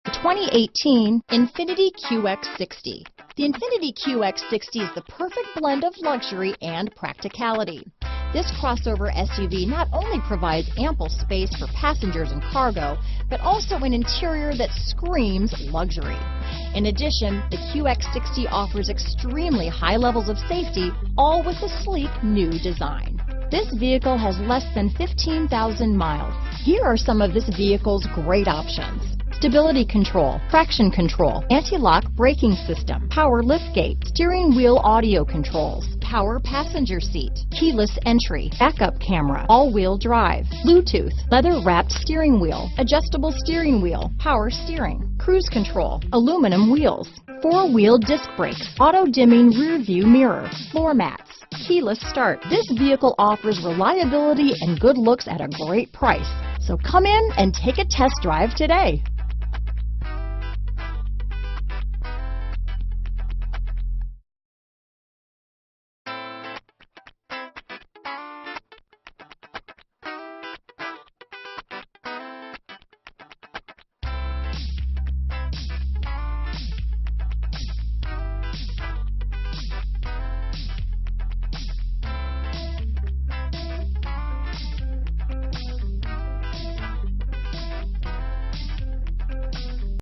The 2018 Infiniti QX60. The Infiniti QX60 is the perfect blend of luxury and practicality. This crossover SUV not only provides ample space for passengers and cargo, but also an interior that screams luxury. In addition, the QX60 offers extremely high levels of safety, all with a sleek new design. This vehicle has less than 15,000 miles. Here are some of this vehicle's great options: stability control, traction control, anti-lock braking system, power liftgate, steering wheel audio controls, power passenger seat, keyless entry, backup camera, all-wheel drive, Bluetooth, leather-wrapped steering wheel, adjustable steering wheel, power steering, cruise control, aluminum wheels, four-wheel disc brakes, auto-dimming rear-view mirror, floor mats, keyless start. This vehicle offers reliability and good looks at a great price. So come in and take a test drive today.